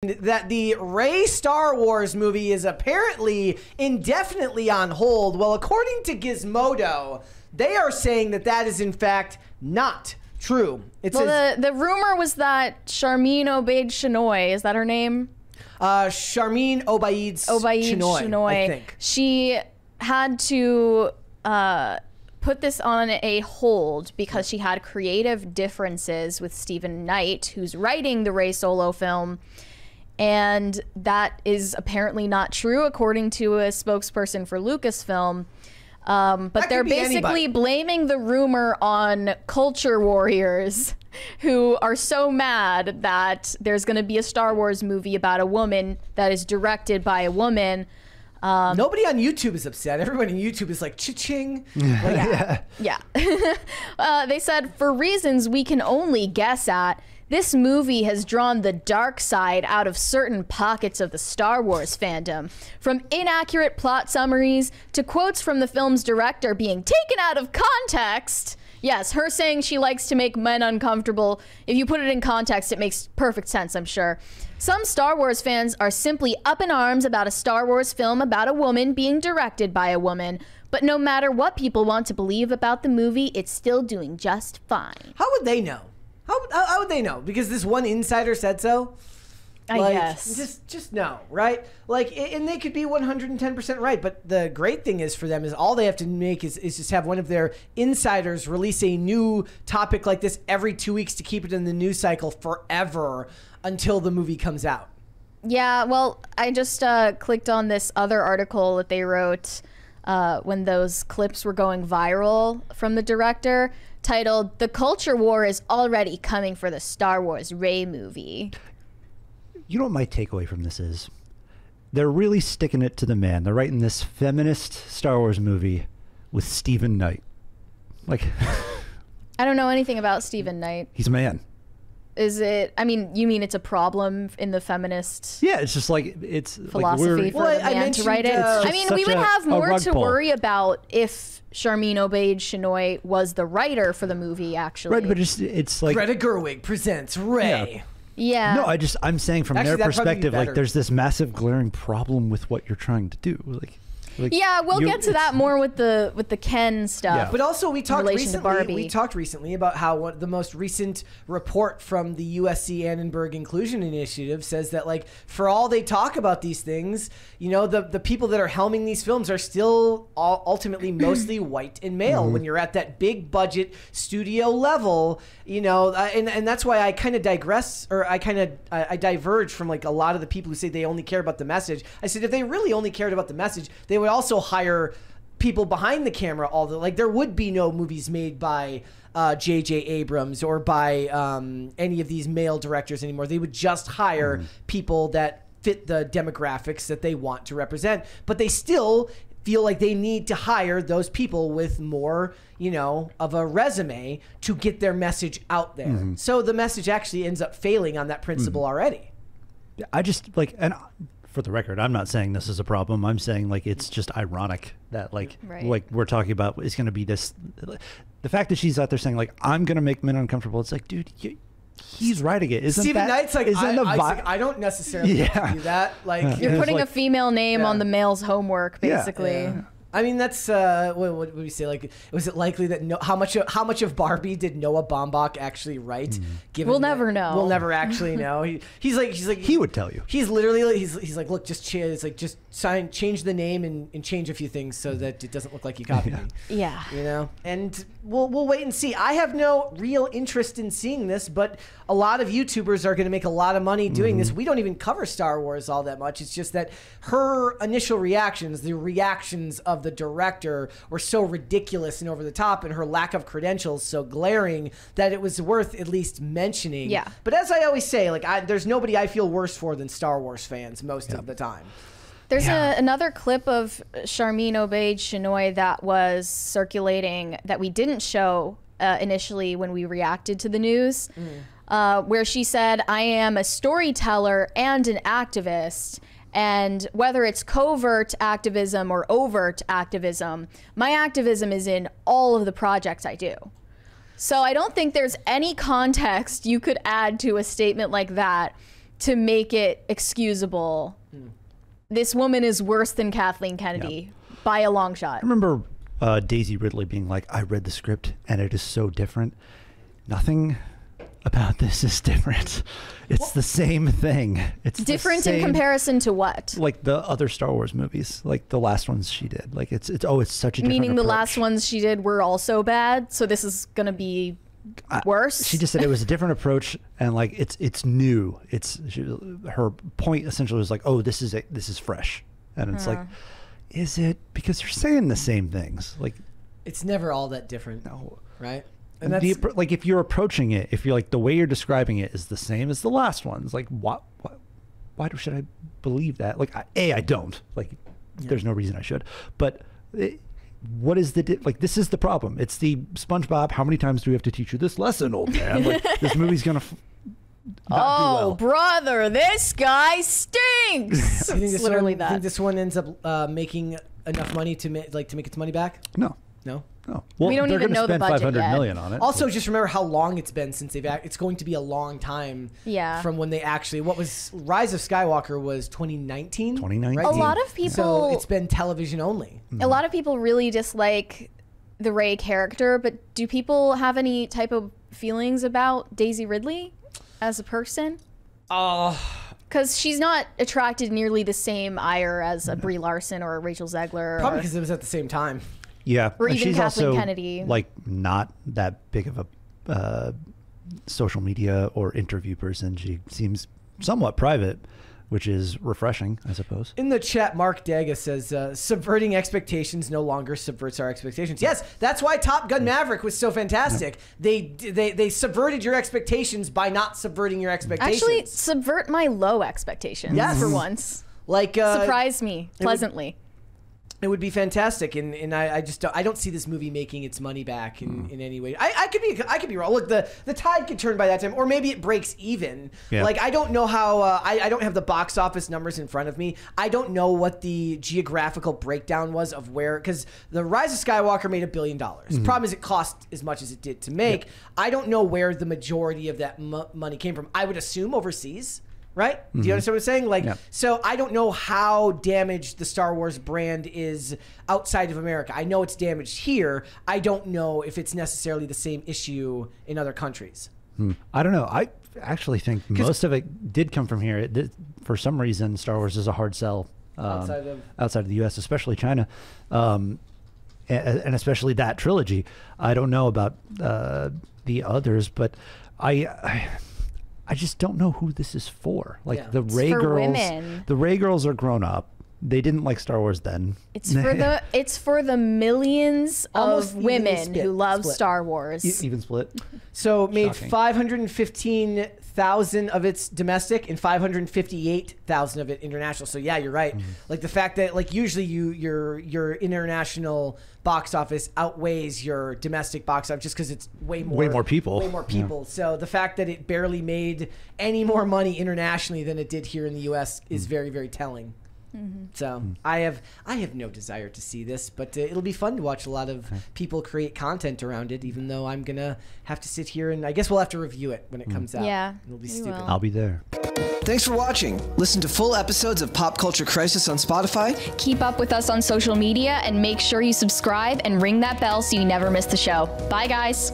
that the Rey Star Wars movie is apparently indefinitely on hold. Well, according to Gizmodo, they are saying that that is in fact not true. The rumor was that Sharmeen Obaid-Chinoy, is that her name? Sharmeen Obaid-Chinoy, I think. She had to put this on a hold because she had creative differences with Stephen Knight, who's writing the Rey Solo film. And that is apparently not true, according to a spokesperson for Lucasfilm. But they're basically blaming the rumor on culture warriors who are so mad that there's going to be a Star Wars movie about a woman that is directed by a woman. Nobody on YouTube is upset. Everyone on YouTube is like, cha-ching. Yeah. They said, for reasons we can only guess at, this movie has drawn the dark side out of certain pockets of the Star Wars fandom, from inaccurate plot summaries to quotes from the film's director being taken out of context. Yes, her saying she likes to make men uncomfortable. If you put it in context, it makes perfect sense, I'm sure. Some Star Wars fans are simply up in arms about a Star Wars film about a woman being directed by a woman. But no matter what people want to believe about the movie, it's still doing just fine. How would they know? How would they know? Because this one insider said so? I guess. Just no, right? Like, and they could be 110% right. But the great thing is for them is all they have to make is just have one of their insiders release a new topic like this every 2 weeks to keep it in the news cycle forever until the movie comes out. Yeah, well, I just clicked on this other article that they wrote when those clips were going viral from the director, titled, "The Culture War is Already Coming for the Star Wars Rey Movie." You know what my takeaway from this is? They're really sticking it to the man. They're writing this feminist Star Wars movie with Stephen Knight. Like, I don't know anything about Stephen Knight. He's a man. Is it, I mean, you mean it's a problem in the feminist Yeah, it's just like, it's philosophy like for the man to write it? I mean, we would have more to worry about if Sharmeen Obaid-Chinoy was the writer for the movie, actually. Right, but it's like... Greta Gerwig presents Rey. Yeah. No, I'm saying from their perspective, like, there's this massive glaring problem with what you're trying to do. Like yeah, we'll get to that more with the Ken stuff. Yeah. But also, we talked recently about how the most recent report from the USC Annenberg Inclusion Initiative says that, like, for all they talk about these things, you know, the people that are helming these films are still ultimately mostly white and male. When you're at that big budget studio level, you know, and that's why I kind of digress, or I diverge from, like, a lot of the people who say they only care about the message. I said if they really only cared about the message, they would also hire people behind the camera. Like, there would be no movies made by J.J. Abrams or by any of these male directors anymore. They would just hire people that fit the demographics that they want to represent. But they still feel like they need to hire those people with more, you know, of a resume to get their message out there. So the message actually ends up failing on that principle already. I just, like, and for the record, I'm not saying this is a problem. I'm saying, like, it's just ironic that, like, like we're talking about is going to be this. The fact that she's out there saying, like, I'm going to make men uncomfortable. It's like, dude, he's writing it. Isn't Stephen Knight's like, I don't necessarily have to do that. Like, you're putting a female name on the male's homework, basically. Yeah. I mean, that's what would we say? Like, was it likely that how much of Barbie did Noah Baumbach actually write? We'll never know. We'll never actually know. He's like he would tell you. He's literally he's like, look, just change the name and change a few things so that it doesn't look like you copied me. Yeah. You know, and we'll wait and see. I have no real interest in seeing this, but a lot of YouTubers are going to make a lot of money doing this. We don't even cover Star Wars all that much. It's just that her initial reactions, the reactions of the director, were so ridiculous and over the top, and her lack of credentials so glaring that it was worth at least mentioning. Yeah. But as I always say, like, there's nobody I feel worse for than Star Wars fans most of the time. There's another clip of Sharmeen Obaid-Chinoy that was circulating that we didn't show initially when we reacted to the news, where she said, "I am a storyteller and an activist. And whether it's covert activism or overt activism, my activism is in all of the projects I do." So I don't think there's any context you could add to a statement like that to make it excusable. This woman is worse than Kathleen Kennedy by a long shot. I remember Daisy Ridley being like, I read the script and it is so different. Nothing about this is different. It's the same thing. It's different in comparison to what? Like the other Star Wars movies, like the last ones she did. Like it's such a different Meaning the approach. last ones she did were also bad, so this is gonna be worse. She just said it was a different approach, and like it's new. Her point essentially was like, oh, this is fresh, and it's like, is it? Because you're saying the same things. Like it's never all that different. No, right? And that's like if you're approaching it, if you're like the way you're describing it is the same as the last ones, like why should I believe that? Like I don't. Like there's no reason I should. But what is like this is the problem. It's the SpongeBob. How many times do we have to teach you this lesson, old man? Like this movie's gonna. Not do well. Brother, this guy stinks. You think this literally one, that. Think this one ends up making enough money to make its money back? No. No. Well, we don't even know the budget $500 yet. million on it. Also, just remember how long it's been since it's going to be a long time. Yeah. From when they actually, what was Rise of Skywalker was 2019. 2019. Right? A lot of people. So it's been television only. A lot of people really dislike the Rey character, but do people have any type of feelings about Daisy Ridley as a person? Because she's not attracted nearly the same ire as a Brie Larson or a Rachel Zegler. Probably because it was at the same time. Yeah, or even she's Kathleen also Kennedy. Like not that big of a social media or interview person. She seems somewhat private, which is refreshing, I suppose. In the chat, Mark Daga says, subverting expectations no longer subverts our expectations. Yes, that's why Top Gun Maverick was so fantastic. They subverted your expectations by not subverting your expectations. Actually, subvert my low expectations for once. Like surprise me pleasantly. It would be fantastic, and I just don't see this movie making its money back in any way. I could be wrong. Look, the tide could turn by that time, or maybe it breaks even. Yeah. Like I don't know how. I don't have the box office numbers in front of me. I don't know what the geographical breakdown was of where, because the Rise of Skywalker made $1 billion. The problem is it cost as much as it did to make. Yep. I don't know where the majority of that money came from. I would assume overseas. Right? Do you understand what I'm saying? Like, so I don't know how damaged the Star Wars brand is outside of America. I know it's damaged here. I don't know if it's necessarily the same issue in other countries. I don't know. I actually think most of it did come from here. For some reason, Star Wars is a hard sell outside of the U.S., especially China, and especially that trilogy. I don't know about the others, but I just don't know who this is for. Like the Rey girls, women. The Rey girls are grown up. They didn't like Star Wars then. It's for the millions of women who love Star Wars. Even split. So it made 515,000 of its domestic and 558,000 of it international. So yeah, you're right. Like the fact that like usually your international box office outweighs your domestic box office just because it's way more people. Yeah. So the fact that it barely made any more money internationally than it did here in the U.S. is very, very telling. So I have no desire to see this, but it'll be fun to watch a lot of people create content around it, even though I'm going to have to sit here and I guess we'll have to review it when it comes out. Yeah. It'll be stupid. I'll be there. Thanks for watching. Listen to full episodes of Pop Culture Crisis on Spotify. Keep up with us on social media and make sure you subscribe and ring that bell so you never miss the show. Bye, guys.